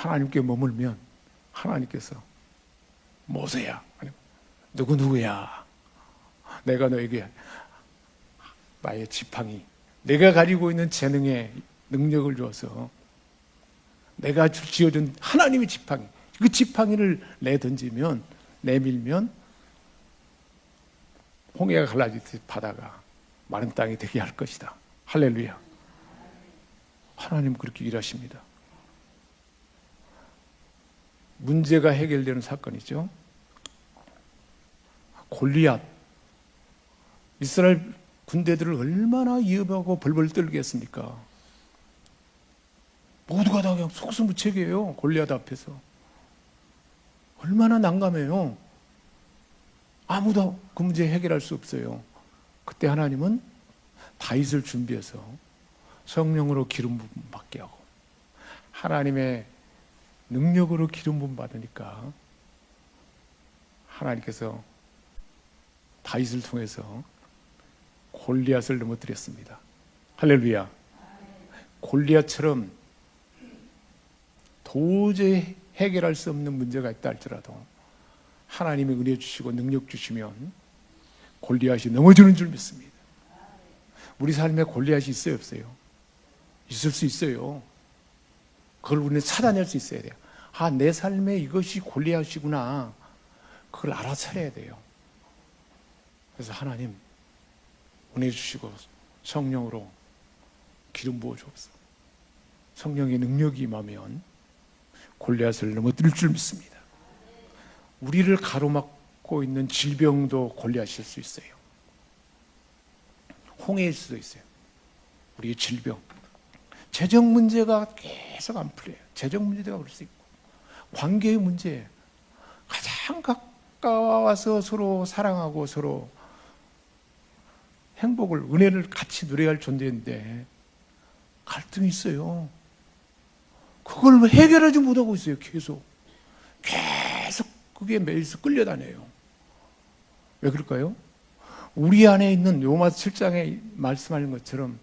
하나님께 머물면 하나님께서 모세야, 누구야, 내가 너에게 나의 지팡이, 내가 가지고 있는 재능의 능력을 줘서 내가 지어준 하나님의 지팡이, 그 지팡이를 내밀면 홍해가 갈라지듯 바다가 마른 땅이 되게 할 것이다. 할렐루야. 하나님 그렇게 일하십니다. 문제가 해결되는 사건이죠. 골리앗, 이스라엘 군대들을 얼마나 위협하고 벌벌 떨게 했습니까? 모두가 다 그냥 속수무책이에요. 골리앗 앞에서. 얼마나 난감해요. 아무도 그 문제 해결할 수 없어요. 그때 하나님은 다윗을 준비해서 성령으로 기름 부음 받게 하고 하나님의 능력으로 기름 부음 받으니까 하나님께서 다윗을 통해서 골리앗을 넘어뜨렸습니다. 할렐루야. 골리앗처럼 도저히 해결할 수 없는 문제가 있다 할지라도 하나님이 은혜 주시고 능력 주시면 골리앗이 넘어지는 줄 믿습니다. 우리 삶에 골리앗이 있어요, 없어요? 있을 수 있어요. 그걸 우리는 찾아낼 수 있어야 돼요. 아, 내 삶에 이것이 골리앗이구나. 그걸 알아차려야 돼요. 그래서 하나님 은혜 주시고 성령으로 기름 부어 주옵소서. 성령의 능력이 임하면 골리앗을 넘어뜨릴 줄 믿습니다. 우리를 가로막고 있는 질병도 골리앗일 수 있어요. 홍해일 수도 있어요. 우리의 질병, 재정 문제가 계속 안 풀려요. 재정 문제가 그럴 수 있고, 관계의 문제, 가장 가까워서 서로 사랑하고 서로 행복을, 은혜를 같이 누려야 할 존재인데 갈등이 있어요. 그걸 해결하지 못하고 있어요. 계속 그게 매일서 끌려다녀요. 왜 그럴까요? 우리 안에 있는 로마서 7장에 말씀하는 것처럼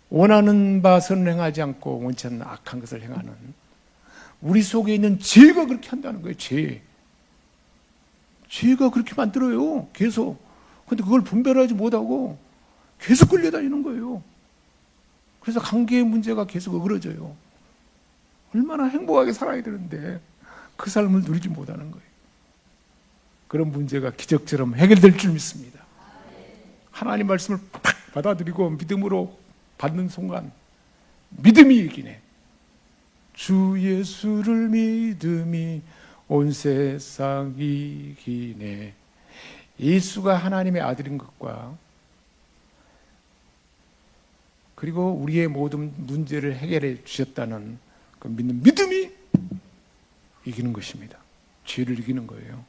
원하는 바 선행하지 않고 원치 않는 악한 것을 행하는 우리 속에 있는 죄가 그렇게 한다는 거예요. 죄가 그렇게 만들어요. 계속. 근데 그걸 분별하지 못하고 계속 끌려다니는 거예요. 그래서 관계의 문제가 계속 어그러져요. 얼마나 행복하게 살아야 되는데 그 삶을 누리지 못하는 거예요. 그런 문제가 기적처럼 해결될 줄 믿습니다. 하나님 말씀을 팍 받아들이고 믿음으로 받는 순간 믿음이 이기네. 주 예수를 믿음이 온 세상 이기네. 예수가 하나님의 아들인 것과 그리고 우리의 모든 문제를 해결해 주셨다는 그 믿는 믿음이 이기는 것입니다. 죄를 이기는 거예요.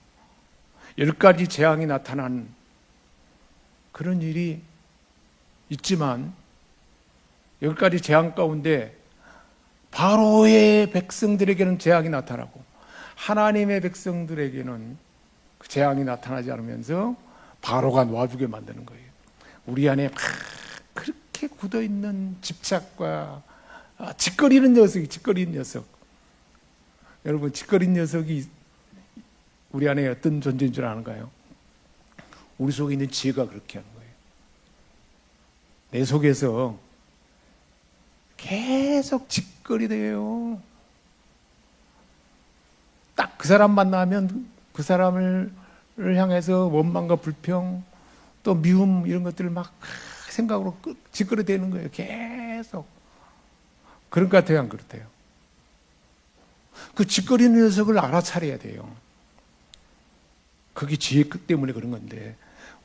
10가지 재앙이 나타난 그런 일이 있지만 10가지 재앙 가운데 바로의 백성들에게는 재앙이 나타나고 하나님의 백성들에게는 그 재앙이 나타나지 않으면서 바로가 놔두게 만드는 거예요. 우리 안에 막 그렇게 굳어있는 집착과 짓거리는 녀석. 여러분, 짓거리는 녀석이 우리 안에 어떤 존재인 줄 아는가요? 우리 속에 있는 지혜가 그렇게 하는 거예요. 내 속에서 계속 짓거리대요. 딱 그 사람 만나면 그 사람을 향해서 원망과 불평, 또 미움 이런 것들을 막 생각으로 짓거리대는 거예요. 계속. 그런 것 같아요, 안 그렇대요? 그 짓거리는 녀석을 알아차려야 돼요. 그게 지혜 때문에 그런 건데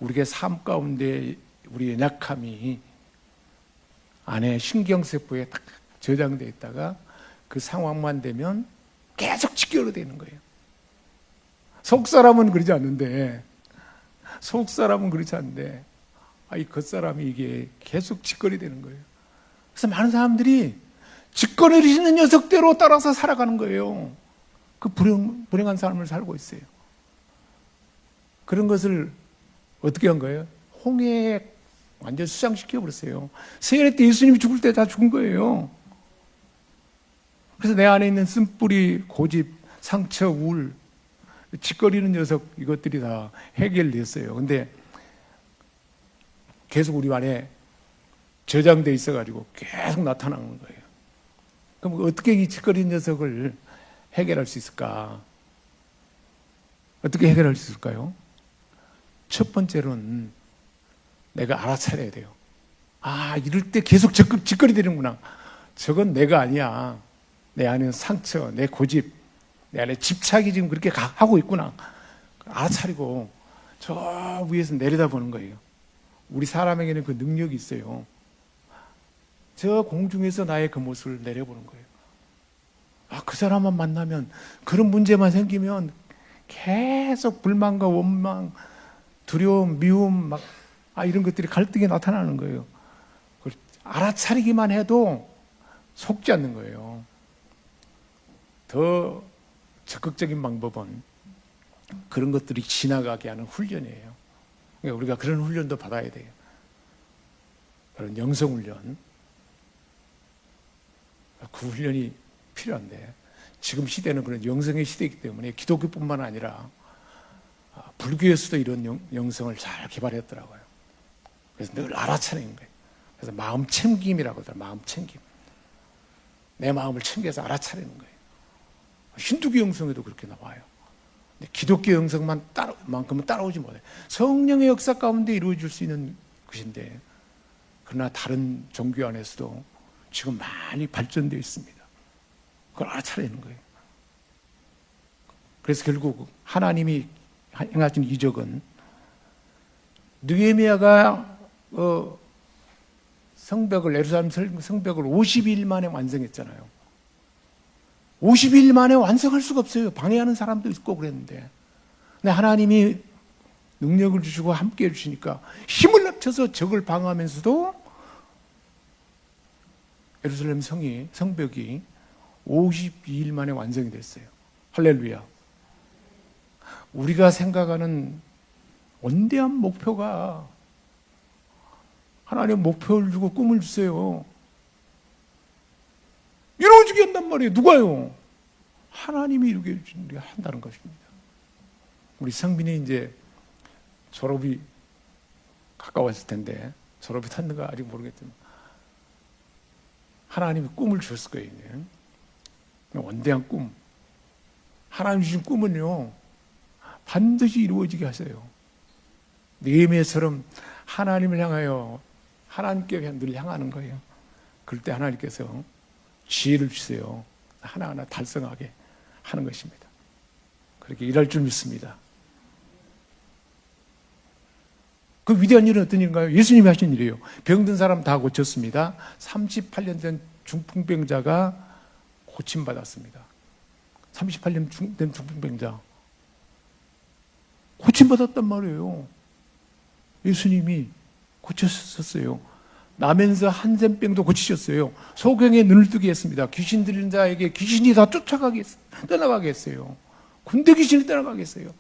우리의 삶 가운데 우리의 약함이 안에 신경세포에 딱 저장되어 있다가 그 상황만 되면 계속 짓거리되는 거예요. 속사람은 그러지 않는데 이 겉사람이 이게 계속 짓거리되는 거예요. 그래서 많은 사람들이 짓거리시는 녀석대로 따라서 살아가는 거예요. 그 불행한 삶을 살고 있어요. 그런 것을 어떻게 한 거예요? 홍해에 완전 수장시켜 버렸어요. 세례 때 예수님이 죽을 때 다 죽은 거예요. 그래서 내 안에 있는 쓴뿌리, 고집, 상처, 우울, 짓거리는 녀석, 이것들이 다 해결됐어요. 근데 계속 우리 안에 저장돼 있어가지고 계속 나타나는 거예요. 그럼 어떻게 이 짓거리는 녀석을 해결할 수 있을까? 어떻게 해결할 수 있을까요? 첫 번째로는 내가 알아차려야 돼요. 아, 이럴 때 계속 짓거리 되는구나. 저건 내가 아니야. 내 안에 상처, 내 고집, 내 안에 집착이 지금 그렇게 하고 있구나. 알아차리고 저 위에서 내려다보는 거예요. 우리 사람에게는 그 능력이 있어요. 저 공중에서 나의 그 모습을 내려보는 거예요. 아, 그 사람만 만나면, 그런 문제만 생기면 계속 불만과 원망, 두려움, 미움, 이런 것들이 갈등이 나타나는 거예요. 알아차리기만 해도 속지 않는 거예요. 더 적극적인 방법은 그런 것들이 지나가게 하는 훈련이에요. 그러니까 우리가 그런 훈련도 받아야 돼요. 그런 영성훈련. 그 훈련이 필요한데, 지금 시대는 그런 영성의 시대이기 때문에 기독교뿐만 아니라 불교에서도 이런 영성을 잘 개발했더라고요. 그래서 늘 알아차리는 거예요. 그래서 마음 챙김이라고 하더라고요. 마음 챙김. 내 마음을 챙겨서 알아차리는 거예요. 힌두교 영성에도 그렇게 나와요. 근데 기독교 영성만큼은 따라오지 못해요. 성령의 역사 가운데 이루어질 수 있는 것인데, 그러나 다른 종교 안에서도 지금 많이 발전되어 있습니다. 그걸 알아차리는 거예요. 그래서 결국 하나님이 행하신 이적은, 느헤미야가 예루살렘 성벽을 52일 만에 완성했잖아요. 52일 만에 완성할 수가 없어요. 방해하는 사람도 있고 그랬는데. 근데 하나님이 능력을 주시고 함께 해주시니까 힘을 합쳐서 적을 방어하면서도 예루살렘 성벽이 52일 만에 완성이 됐어요. 할렐루야. 우리가 생각하는 원대한 목표가, 하나님 목표를 주고 꿈을 주세요. 이루어지게 한단 말이에요. 누가요? 하나님이 이루게 한다는 것입니다. 우리 성빈이 이제 졸업이 가까웠을 텐데, 졸업이 탔는가 아직 모르겠지만 하나님이 꿈을 주셨을 거예요. 원대한 꿈. 하나님 주신 꿈은요, 반드시 이루어지게 하세요. 느헤미야처럼 하나님을 향하여, 하나님께 늘 향하는 거예요. 그럴 때 하나님께서 지혜를 주세요. 하나하나 달성하게 하는 것입니다. 그렇게 일할 줄 믿습니다. 그 위대한 일은 어떤 일인가요? 예수님이 하신 일이에요. 병든 사람 다 고쳤습니다. 38년 된 중풍병자가 고침받았습니다. 38년 된 중풍병자 고침받았단 말이에요. 예수님이 고쳤었어요. 나면서 한센병도 고치셨어요. 소경의 눈을 뜨게 했습니다. 귀신 들린 자에게 귀신이 다 떠나가게 했어요. 군대 귀신이 떠나가게 했어요.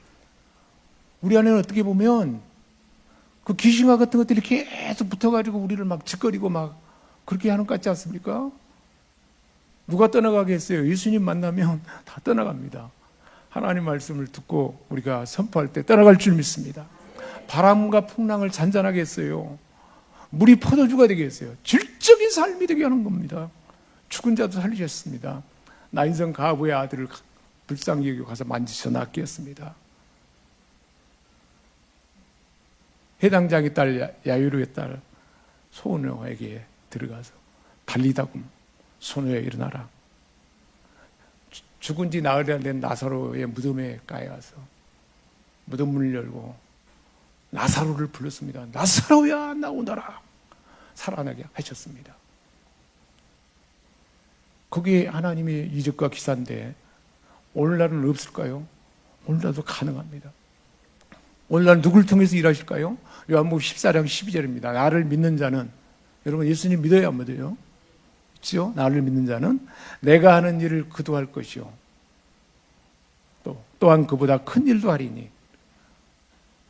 우리 안에는 어떻게 보면 그 귀신과 같은 것들이 계속 붙어가지고 우리를 막 짓거리고 막 그렇게 하는 것 같지 않습니까? 누가 떠나가게 했어요? 예수님 만나면 다 떠나갑니다. 하나님 말씀을 듣고 우리가 선포할 때 떠나갈 줄 믿습니다. 바람과 풍랑을 잔잔하게 했어요. 물이 포도주가 되게 했어요. 질적인 삶이 되게 하는 겁니다. 죽은 자도 살리셨습니다. 나인성 가부의 아들을 불쌍히 여기고 가서 만지셔 낫게 했습니다. 해당장의 딸 야이로의 딸 소녀에게 들어가서 달리다금 소녀야 일어나라. 죽은 지 나흘이나 된 나사로의 무덤에 가서 무덤 문을 열고 나사로를 불렀습니다. 나사로야 나오너라. 살아나게 하셨습니다. 그게 하나님의 이적과 기사인데 오늘날은 없을까요? 오늘날도 가능합니다. 오늘날 누굴 통해서 일하실까요? 요한복음 14장 12절입니다. 나를 믿는 자는, 여러분 예수님 믿어야 안 믿어요? 그렇죠? 나를 믿는 자는 내가 하는 일을 그도 할 것이요 또한 그보다 큰 일도 하리니.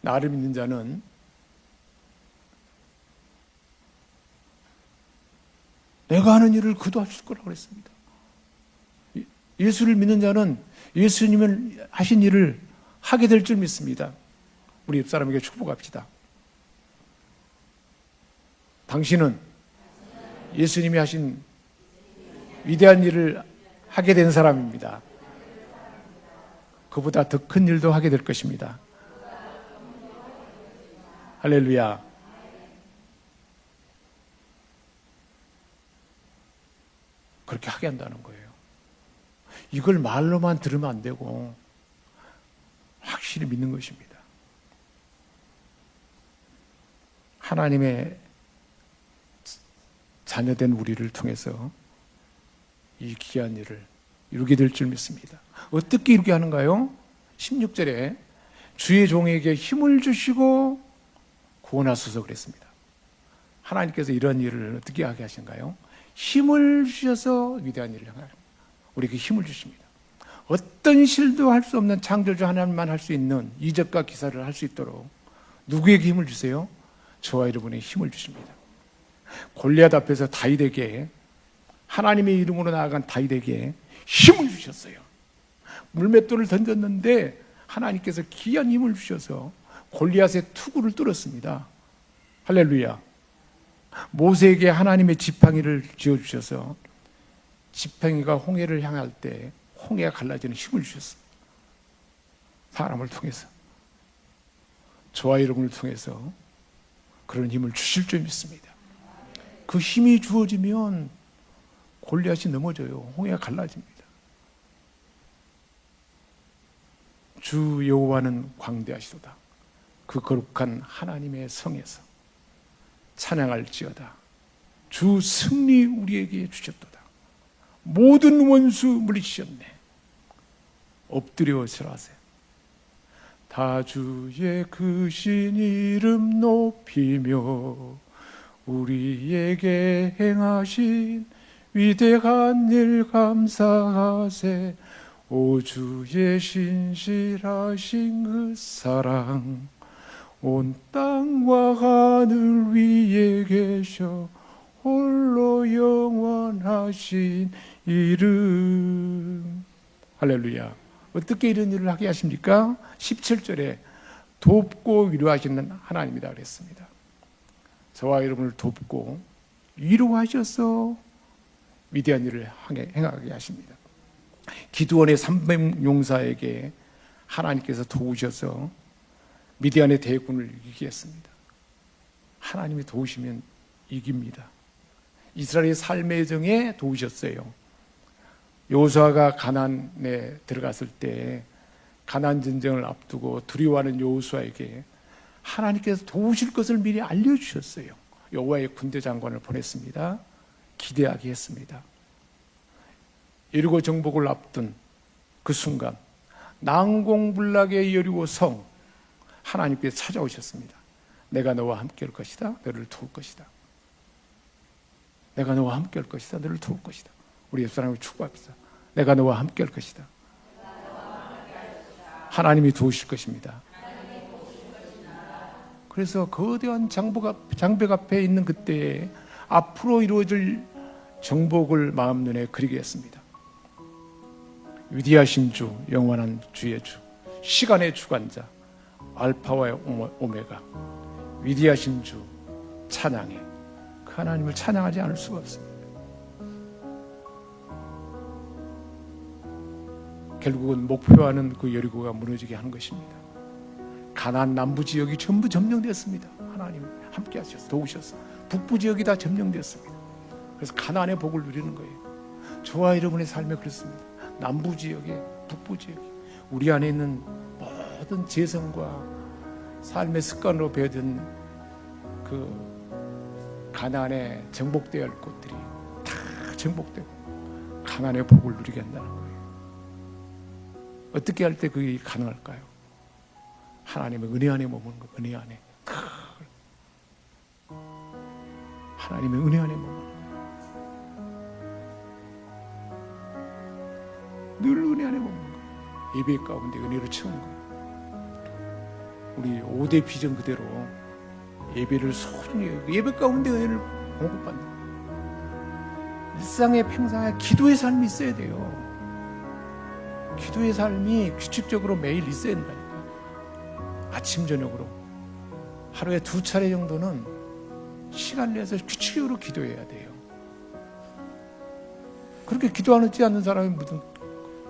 나를 믿는 자는 내가 하는 일을 그도 하실 거라고 그랬습니다. 예수를 믿는 자는 예수님을 하신 일을 하게 될 줄 믿습니다. 우리 옆사람에게 축복합시다. 당신은 예수님이 하신 위대한 일을 하게 된 사람입니다. 그보다 더 큰 일도 하게 될 것입니다. 할렐루야. 그렇게 하게 한다는 거예요. 이걸 말로만 들으면 안 되고 확실히 믿는 것입니다. 하나님의 자녀된 우리를 통해서 이 귀한 일을 이루게 될 줄 믿습니다. 어떻게 이루게 하는가요? 16절에 주의 종에게 힘을 주시고 구원하소서 그랬습니다. 하나님께서 이런 일을 어떻게 하게 하신가요? 힘을 주셔서 위대한 일을 행하라. 우리에게 힘을 주십니다. 어떤 실도 할 수 없는 창조주 하나님만 할 수 있는 이적과 기사를 할 수 있도록 누구에게 힘을 주세요? 저와 여러분에게 힘을 주십니다. 골리앗 앞에서 다윗에게, 하나님의 이름으로 나아간 다윗에게 힘을 주셨어요. 물맷돌을 던졌는데 하나님께서 귀한 힘을 주셔서 골리앗의 투구를 뚫었습니다. 할렐루야. 모세에게 하나님의 지팡이를 쥐어주셔서 지팡이가 홍해를 향할 때 홍해가 갈라지는 힘을 주셨어요. 사람을 통해서, 저와 여러분을 통해서 그런 힘을 주실 줄 믿습니다. 그 힘이 주어지면 골리앗이 넘어져요. 홍해가 갈라집니다. 주 여호와는 광대하시도다. 그 거룩한 하나님의 성에서 찬양할지어다. 주 승리 우리에게 주셨도다. 모든 원수 물리치셨네. 엎드려 절하세. 다 주의 크신 이름 높이며 우리에게 행하신 위대한 일 감사하세. 오 주의 신실하신 그 사랑 온 땅과 하늘 위에 계셔 홀로 영원하신 이름. 할렐루야. 어떻게 이런 일을 하게 하십니까? 17절에 돕고 위로하시는 하나님이다 그랬습니다. 저와 여러분을 돕고 위로하셔서 위대한 일을 행하게 하십니다. 기드온의 300용사에게 하나님께서 도우셔서 미디안의 대군을 이기게 했습니다. 하나님이 도우시면 이깁니다. 이스라엘의 삶의 정에 도우셨어요. 여호수아가 가나안에 들어갔을 때 가나안 전쟁을 앞두고 두려워하는 여호수아에게 하나님께서 도우실 것을 미리 알려주셨어요. 여호와의 군대 장관을 보냈습니다. 기대하게 했습니다. 여리고 정복을 앞둔 그 순간 난공불락의 여리고 성, 하나님께서 찾아오셨습니다. 내가 너와 함께 할 것이다. 너를 도울 것이다. 내가 너와 함께 할 것이다. 너를 도울 것이다. 우리 옆사람을 축복합시다. 내가 너와 함께 할 것이다. 하나님이 도우실 것입니다. 그래서 거대한 장벽 앞에 있는 그때에 앞으로 이루어질 정복을 마음 눈에 그리게 했습니다. 위대하신 주, 영원한 주의 주, 시간의 주관자, 알파와 오메가, 위대하신 주 찬양해. 그 하나님을 찬양하지 않을 수가 없습니다. 결국은 목표하는 그 여리고가 무너지게 하는 것입니다. 가나안 남부 지역이 전부 점령되었습니다. 하나님 함께 하셔서 도우셔서 북부 지역이 다 점령되었습니다. 그래서 가나안의 복을 누리는 거예요. 저와 여러분의 삶에 그렇습니다. 남부 지역에, 북부 지역에 우리 안에 있는 모든 재성과 삶의 습관으로 배어든 그 가나안에 정복되어야 할 곳들이 다 정복되고 가나안의 복을 누리게 한다는 거예요. 어떻게 할 때 그게 가능할까요? 하나님의 은혜 안에 머무는 거, 은혜 안에. 하나님의 은혜 안에 머무는 거. 늘 은혜 안에 머무는 거. 예배 가운데 은혜를 채우는 거. 우리 5대 비전 그대로 예배를 소중히 여기고 예배 가운데 은혜를 공급받는 거. 일상의 평상에 기도의 삶이 있어야 돼요. 기도의 삶이 규칙적으로 매일 있어야 된다니까. 아침 저녁으로 하루에 2차례 정도는 시간 내서 규칙적으로 기도해야 돼요. 그렇게 기도하지 않는 사람이 무슨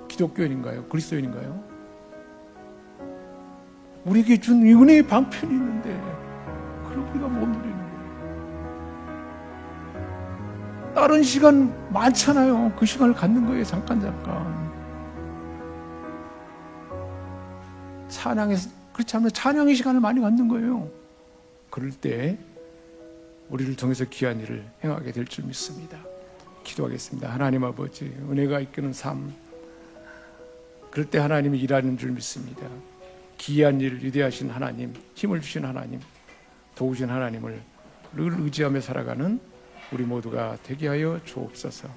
기독교인인가요? 그리스도인인가요? 우리에게 준 은혜의 방편이 있는데 그걸 우리가 못 누리는 거예요. 다른 시간 많잖아요. 그 시간을 갖는 거예요. 잠깐 그렇지 않으면 찬양의 시간을 많이 갖는 거예요. 그럴 때 우리를 통해서 귀한 일을 행하게 될 줄 믿습니다. 기도하겠습니다. 하나님 아버지, 은혜가 이끄는 삶, 그럴 때 하나님이 일하는 줄 믿습니다. 기이한 일을 위대하신 하나님, 힘을 주신 하나님, 도우신 하나님을 늘 의지하며 살아가는 우리 모두가 되게 하여 주옵소서.